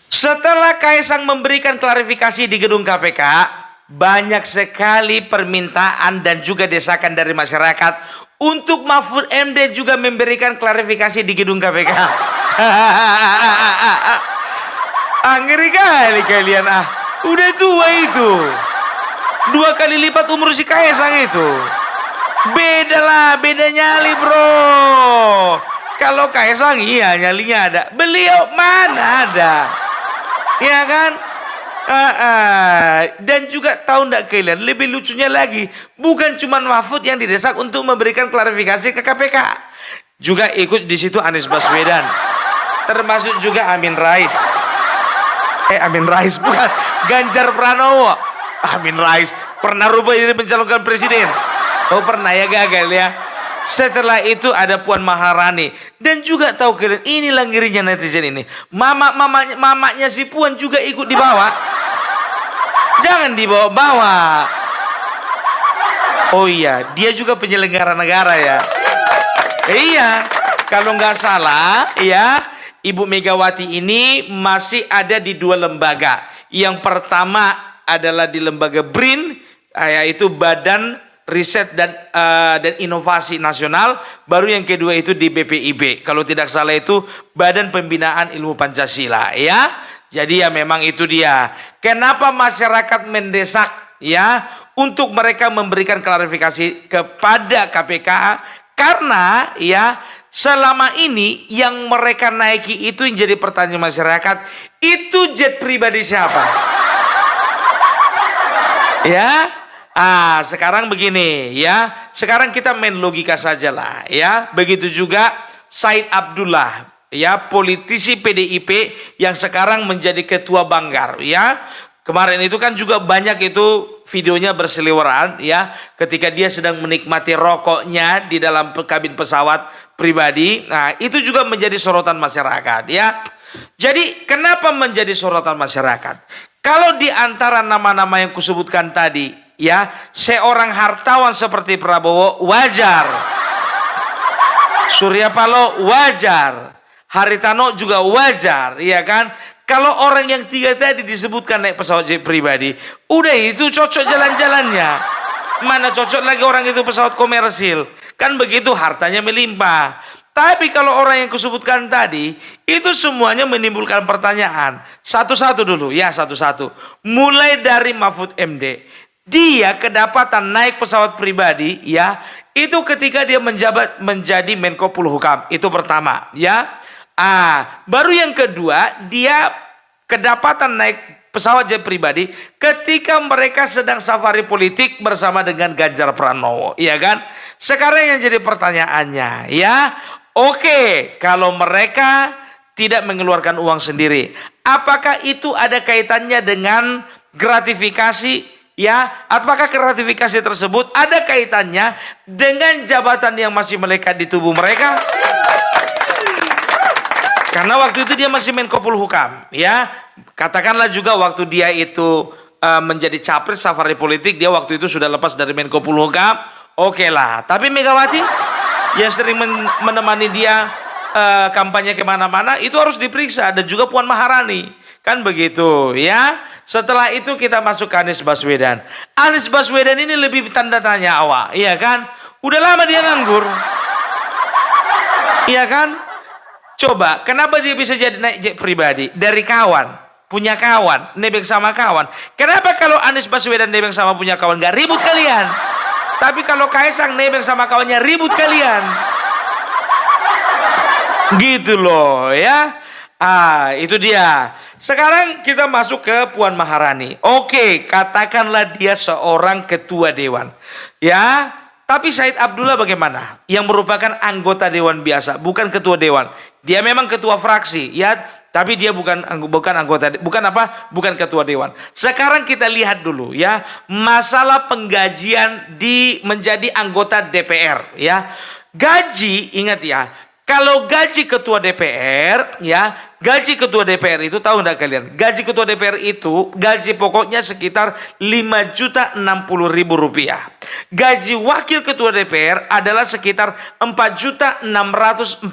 Setelah Kaisang memberikan klarifikasi di gedung KPK, banyak sekali permintaan dan juga desakan dari masyarakat untuk Mahfud MD juga memberikan klarifikasi di gedung KPK. Ngeri kali kalian Udah tua itu. 2 kali lipat umur si Kaisang itu. Beda lah, beda nyali bro. Kalau Kaisang iya nyalinya ada. Beliau mana ada. Ya kan? Dan juga tahu ndak kalian, lebih lucunya lagi, bukan cuma Mahfud yang didesak untuk memberikan klarifikasi ke KPK, juga ikut di situ Anies Baswedan, termasuk juga Amin Rais. Amin Rais bukan, Ganjar Pranowo. Amin Rais pernah rubah jadi mencalonkan presiden. Oh pernah ya, gagal ya. Setelah itu ada Puan Maharani. Dan juga tahu kalian, inilah ngerinya netizen ini. Mamanya si Puan juga ikut dibawa. Jangan dibawa-bawa. Oh iya, dia juga penyelenggara negara ya. Iya, kalau nggak salah ya, Ibu Megawati ini masih ada di 2 lembaga. Yang pertama adalah di lembaga BRIN, yaitu Badan Riset dan Inovasi Nasional. Baru yang kedua itu di BPIB. Kalau tidak salah itu Badan Pembinaan Ilmu Pancasila ya. Jadi ya memang itu dia. Kenapa masyarakat mendesak ya untuk mereka memberikan klarifikasi kepada KPK? Karena ya selama ini yang mereka naiki itu yang jadi pertanyaan masyarakat, itu jet pribadi siapa? Ya. Sekarang begini ya. Sekarang kita main logika saja lah ya. Begitu juga Said Abdullah ya, politisi PDIP yang sekarang menjadi ketua Banggar ya. Kemarin itu kan juga banyak itu videonya berseliweran ya, ketika dia sedang menikmati rokoknya di dalam kabin pesawat pribadi. Nah, itu juga menjadi sorotan masyarakat ya. Jadi kenapa menjadi sorotan masyarakat? Kalau di antara nama-nama yang kusebutkan tadi ya, seorang hartawan seperti Prabowo wajar, Surya Paloh wajar, Haritano juga wajar, ya kan? Kalau orang yang 3 tadi disebutkan naik pesawat jet pribadi, udah itu cocok jalan-jalannya. Mana cocok lagi orang itu pesawat komersil, kan begitu, hartanya melimpah. Tapi kalau orang yang kusebutkan tadi, itu semuanya menimbulkan pertanyaan. Satu-satu dulu ya, satu-satu. Mulai dari Mahfud MD. Dia kedapatan naik pesawat pribadi ya, itu ketika dia menjabat menjadi Menko Polhukam. Itu pertama ya. Baru yang kedua, dia kedapatan naik pesawat jet pribadi ketika mereka sedang safari politik bersama dengan Ganjar Pranowo, ya kan? Sekarang yang jadi pertanyaannya ya, oke, kalau mereka tidak mengeluarkan uang sendiri, apakah itu ada kaitannya dengan gratifikasi ya? Apakah gratifikasi tersebut ada kaitannya dengan jabatan yang masih melekat di tubuh mereka? Karena waktu itu dia masih Menko Polhukam ya. Katakanlah juga waktu dia itu menjadi capres safari politik, dia waktu itu sudah lepas dari Menko Polhukam. Oke lah. Tapi Megawati yang sering menemani dia kampanye kemana-mana itu harus diperiksa. Dan juga Puan Maharani. Kan begitu ya. Setelah itu kita masuk ke Anies Baswedan. Anies Baswedan ini lebih tanda tanya awak. Iya kan. Udah lama dia nganggur. Iya kan. Coba, kenapa dia bisa jadi naik jet pribadi? Dari kawan, punya kawan, nebeng sama kawan. Kenapa kalau Anies Baswedan nebeng sama punya kawan, gak ribut kalian? Tapi kalau Kaisang nebeng sama kawannya, ribut kalian. Gitu loh ya. Itu dia. Sekarang kita masuk ke Puan Maharani. Oke, katakanlah dia seorang ketua dewan. Ya. Tapi Said Abdullah bagaimana? Yang merupakan anggota dewan biasa, bukan ketua dewan. Dia memang ketua fraksi, ya, tapi dia bukan anggota, bukan ketua dewan. Sekarang kita lihat dulu ya, masalah penggajian menjadi anggota DPR ya. Gaji, ingat ya, Kalau gaji ketua DPR, ya, gaji ketua DPR itu tahu enggak kalian? Gaji ketua DPR itu gaji pokoknya sekitar 5.060.000 rupiah. Gaji wakil ketua DPR adalah sekitar 4.620.000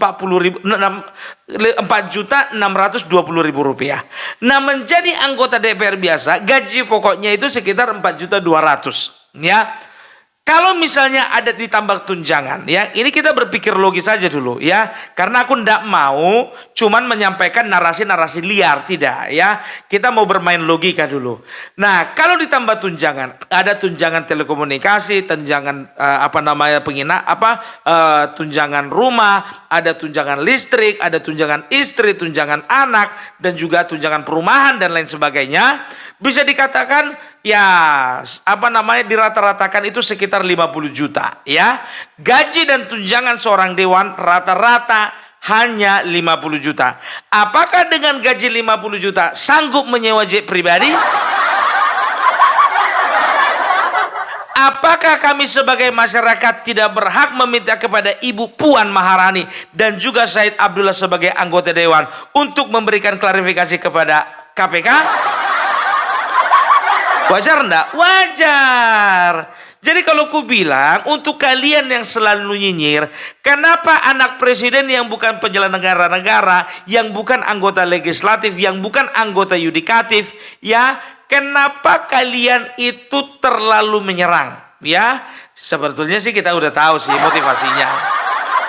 rupiah. Nah, menjadi anggota DPR biasa, gaji pokoknya itu sekitar 4.200.000, ya. Kalau misalnya ada ditambah tunjangan, ya, ini kita berpikir logis saja dulu, ya, karena aku ndak mau cuman menyampaikan narasi-narasi liar, tidak, ya, kita mau bermain logika dulu. Nah, kalau ditambah tunjangan, ada tunjangan telekomunikasi, tunjangan tunjangan rumah, ada tunjangan listrik, ada tunjangan istri, tunjangan anak, dan juga tunjangan perumahan dan lain sebagainya, bisa dikatakan ya dirata-ratakan itu sekitar 50 juta, ya. Gaji dan tunjangan seorang dewan rata-rata hanya 50 juta. Apakah dengan gaji 50 juta sanggup menyewa jet pribadi? Apakah kami sebagai masyarakat tidak berhak meminta kepada Ibu Puan Maharani dan juga Said Abdullah sebagai anggota dewan untuk memberikan klarifikasi kepada KPK? Wajar enggak? Wajar. Jadi kalau ku bilang untuk kalian yang selalu nyinyir, kenapa anak presiden yang bukan penyelenggara negara, yang bukan anggota legislatif, yang bukan anggota yudikatif, ya, kenapa kalian itu terlalu menyerang? Ya, sebetulnya sih kita udah tahu sih motivasinya.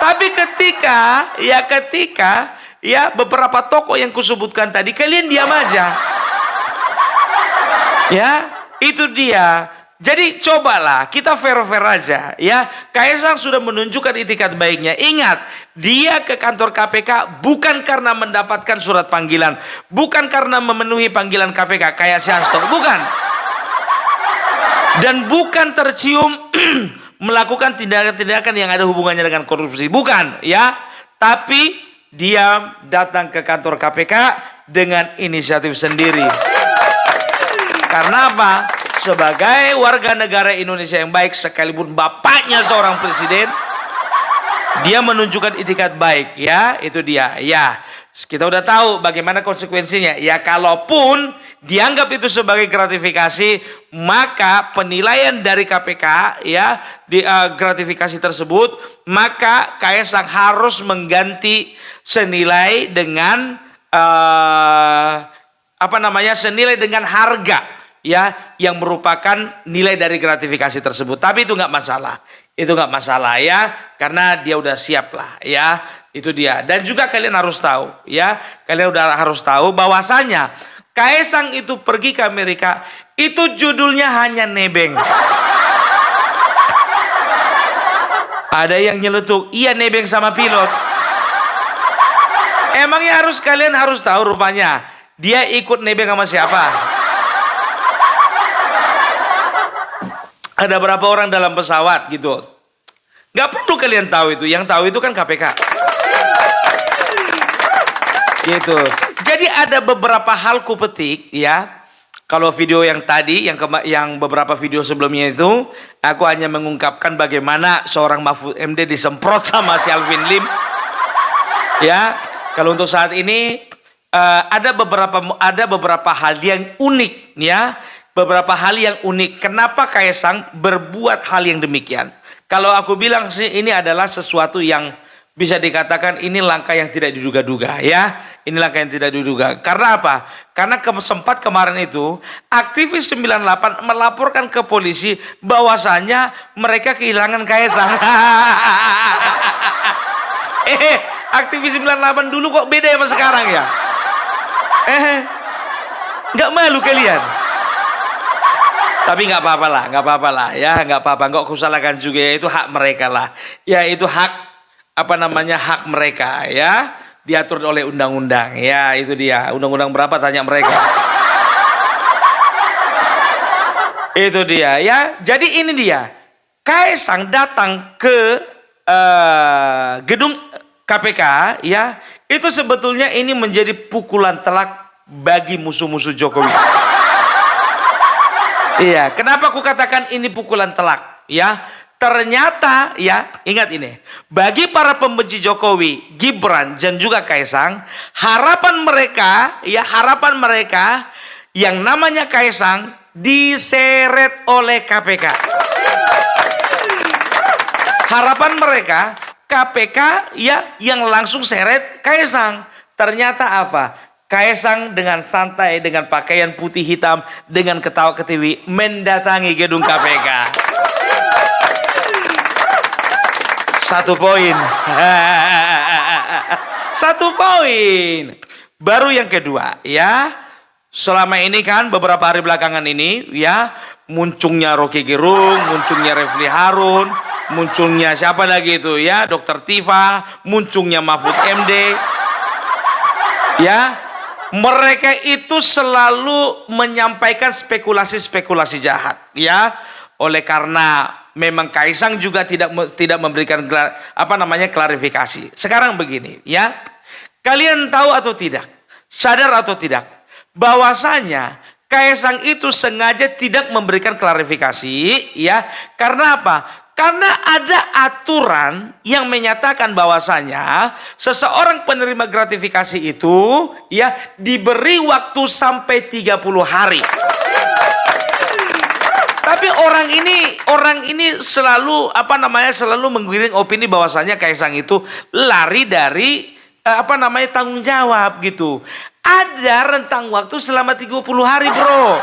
Tapi ketika beberapa tokoh yang kusebutkan tadi, kalian diam aja. Ya, itu dia. Jadi cobalah kita fair-fair aja, ya. Kaisang sudah menunjukkan itikat baiknya. Ingat, dia ke kantor KPK bukan karena mendapatkan surat panggilan, bukan karena memenuhi panggilan KPK kayak Syasto, bukan. Dan bukan tercium melakukan tindakan-tindakan yang ada hubungannya dengan korupsi, bukan, ya. Tapi dia datang ke kantor KPK dengan inisiatif sendiri. Karena apa? Sebagai warga negara Indonesia yang baik, sekalipun bapaknya seorang presiden, dia menunjukkan itikat baik, ya, itu dia, ya. Kita udah tahu bagaimana konsekuensinya. Ya, kalaupun dianggap itu sebagai gratifikasi, maka penilaian dari KPK, ya, di gratifikasi tersebut, maka Kaisang harus mengganti senilai dengan senilai dengan harga, ya, yang merupakan nilai dari gratifikasi tersebut. Tapi itu nggak masalah, ya, karena dia udah siap lah, ya, itu dia. Dan juga kalian harus tahu, ya, kalian udah harus tahu bahwasanya Kaisang itu pergi ke Amerika itu judulnya hanya nebeng. Ada yang nyeletuk, iya nebeng sama pilot. Emangnya kalian harus tahu rupanya dia ikut nebeng sama siapa? Ada berapa orang dalam pesawat gitu. Gak perlu kalian tahu itu. Yang tahu itu kan KPK. Gitu. Jadi ada beberapa hal ku petik, ya. Kalau video yang tadi, yang beberapa video sebelumnya itu, aku hanya mengungkapkan bagaimana seorang Mahfud MD disemprot sama si Alvin Lim. Ya, kalau untuk saat ini ada beberapa hal yang unik, ya. Beberapa hal yang unik. Kenapa Kaisang berbuat hal yang demikian? Kalau aku bilang sih ini adalah sesuatu yang bisa dikatakan ini langkah yang tidak diduga-duga, ya. Ini langkah yang tidak diduga. Karena apa? Karena sempat kemarin itu aktivis 98 melaporkan ke polisi bahwasanya mereka kehilangan Kaisang. Aktivis 98 dulu kok beda sama sekarang ya? Nggak malu kalian? Tapi nggak apa-apa lah, ya, nggak apa-apa, nggak kusalahkan juga, ya, itu hak mereka lah, ya, itu hak hak mereka, ya, diatur oleh undang-undang, ya, itu dia, undang-undang berapa tanya mereka, itu dia, ya. Jadi ini dia, Kaisang datang ke gedung KPK, ya, itu sebetulnya ini menjadi pukulan telak bagi musuh-musuh Jokowi. Iya, kenapa aku katakan ini pukulan telak? Ya, Ternyata ya, ingat ini, bagi para pembenci Jokowi, Gibran dan juga Kaisang, harapan mereka yang namanya Kaisang diseret oleh KPK. Harapan mereka KPK ya yang langsung seret Kaisang. Ternyata apa? Kaisang dengan santai, dengan pakaian putih hitam, dengan ketawa ketiwi mendatangi gedung KPK. 1 poin. 1 poin. Baru yang kedua ya. Selama ini kan beberapa hari belakangan ini ya, munculnya Rocky Gerung, munculnya Refli Harun, munculnya siapa lagi itu ya, Dr. Tifa, munculnya Mahfud MD. Ya, mereka itu selalu menyampaikan spekulasi-spekulasi jahat ya. Oleh karena memang Kaisang juga tidak memberikan klarifikasi. Sekarang begini ya. Kalian tahu atau tidak? Sadar atau tidak? Bahwasanya Kaisang itu sengaja tidak memberikan klarifikasi ya. Karena apa? Karena ada aturan yang menyatakan bahwasanya seseorang penerima gratifikasi itu ya diberi waktu sampai 30 hari. Tapi orang ini selalu selalu menggiring opini bahwasanya Kaisang itu lari dari tanggung jawab gitu. Ada rentang waktu selama 30 hari, bro.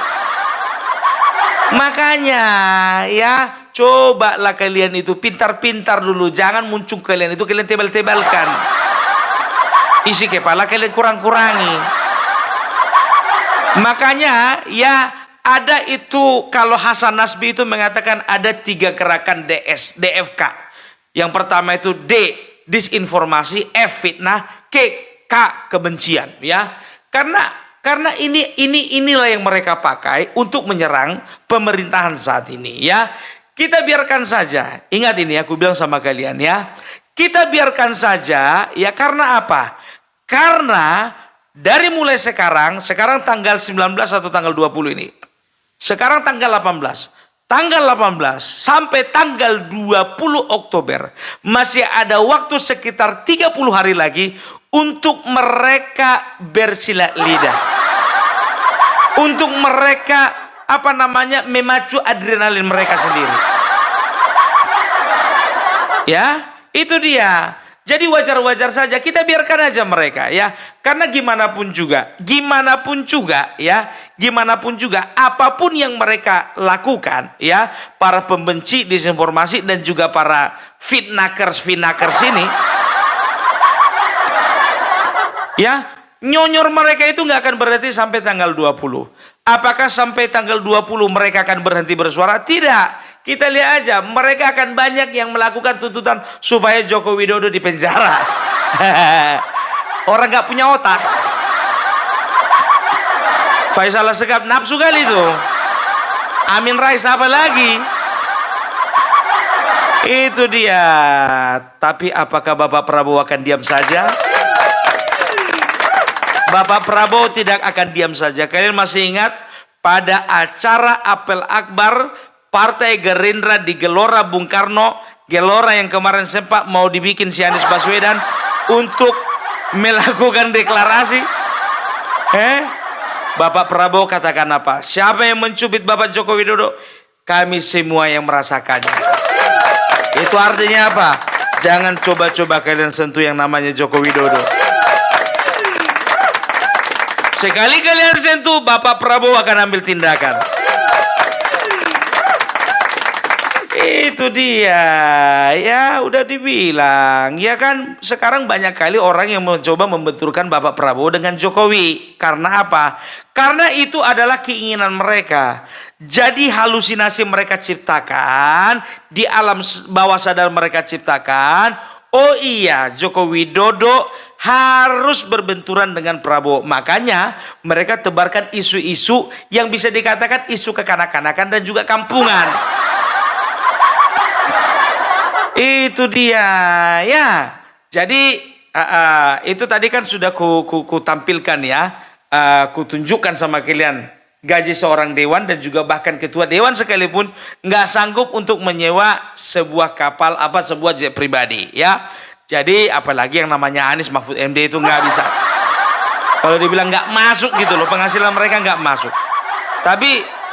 Makanya ya, cobalah kalian itu pintar-pintar dulu. Jangan muncul kalian tebal-tebalkan. Isi kepala kalian kurang-kurangi. Makanya ya, ada itu kalau Hasan Nasbi itu mengatakan ada 3 gerakan DFK. Yang pertama itu D, disinformasi, F, fitnah, K, kebencian ya. Karena inilah yang mereka pakai untuk menyerang pemerintahan saat ini ya. Kita biarkan saja. Ingat ini aku bilang sama kalian ya. Kita biarkan saja ya, karena apa? Karena dari mulai sekarang tanggal 19 atau tanggal 20 ini. Sekarang tanggal 18. Tanggal 18 sampai tanggal 20 Oktober masih ada waktu sekitar 30 hari lagi untuk mereka bersilat lidah. Untuk mereka memacu adrenalin mereka sendiri. Ya, itu dia. Jadi wajar-wajar saja kita biarkan aja mereka ya. Karena gimana pun juga apapun yang mereka lakukan ya, para pembenci disinformasi dan juga para fitnakers ini ya, nyonyor mereka itu nggak akan berhenti sampai tanggal 20. Apakah sampai tanggal 20 mereka akan berhenti bersuara? Tidak. Kita lihat aja, mereka akan banyak yang melakukan tuntutan supaya Joko Widodo dipenjara. Orang nggak punya otak. Faisal Asegaf nafsu kali itu. Amin Rais apa lagi? Itu dia. Tapi apakah Bapak Prabowo akan diam saja? Bapak Prabowo tidak akan diam saja. Kalian masih ingat pada acara apel akbar Partai Gerindra di Gelora Bung Karno, Gelora yang kemarin sempat mau dibikin si Anies Baswedan untuk melakukan deklarasi? Bapak Prabowo katakan apa? Siapa yang mencubit Bapak Joko Widodo? Kami semua yang merasakannya. Itu artinya apa? Jangan coba-coba kalian sentuh yang namanya Joko Widodo. Sekali kalian sentuh, Bapak Prabowo akan ambil tindakan. Itu dia ya, udah dibilang ya kan. Sekarang banyak kali orang yang mencoba membenturkan Bapak Prabowo dengan Jokowi. Karena apa? Karena itu adalah keinginan mereka. Jadi halusinasi mereka ciptakan, di alam bawah sadar mereka ciptakan, oh iya, Joko Widodo harus berbenturan dengan Prabowo. Makanya mereka tebarkan isu-isu yang bisa dikatakan isu kekanak-kanakan dan juga kampungan. Itu dia ya. Jadi itu tadi kan sudah ku tampilkan ya, ku tunjukkan sama kalian gaji seorang dewan dan juga bahkan ketua dewan sekalipun nggak sanggup untuk menyewa sebuah kapal sebuah jet pribadi ya. Jadi apalagi yang namanya Anies Mahfud MD itu nggak bisa. Kalau dibilang nggak masuk gitu loh, penghasilan mereka nggak masuk. Tapi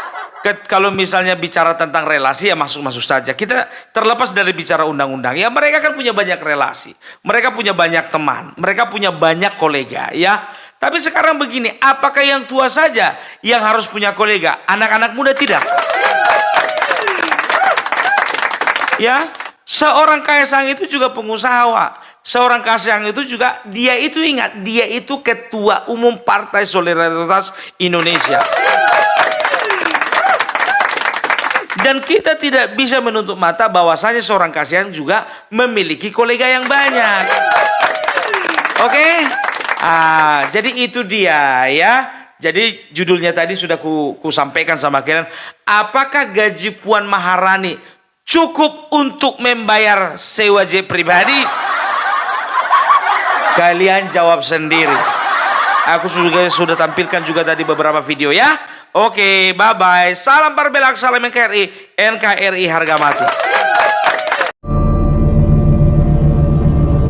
kalau misalnya bicara tentang relasi ya masuk-masuk saja. Kita terlepas dari bicara undang-undang ya, mereka kan punya banyak relasi, mereka punya banyak teman, mereka punya banyak kolega ya. Tapi sekarang begini, apakah yang tua saja yang harus punya kolega? Anak-anak muda tidak? Ya, seorang Kaisang itu juga pengusaha, Wak. Seorang Kaisang itu juga, dia itu ingat, dia itu ketua umum Partai Solidaritas Indonesia. Dan kita tidak bisa menutup mata bahwasanya seorang Kaisang juga memiliki kolega yang banyak. Oke? Jadi itu dia ya. Jadi judulnya tadi sudah ku sampaikan sama kalian. Apakah gaji Puan Maharani cukup untuk membayar sewa jet pribadi? Kalian jawab sendiri. Aku sudah tampilkan juga tadi beberapa video ya. Oke, bye-bye. Salam Parbelak, salam NKRI. NKRI harga mati.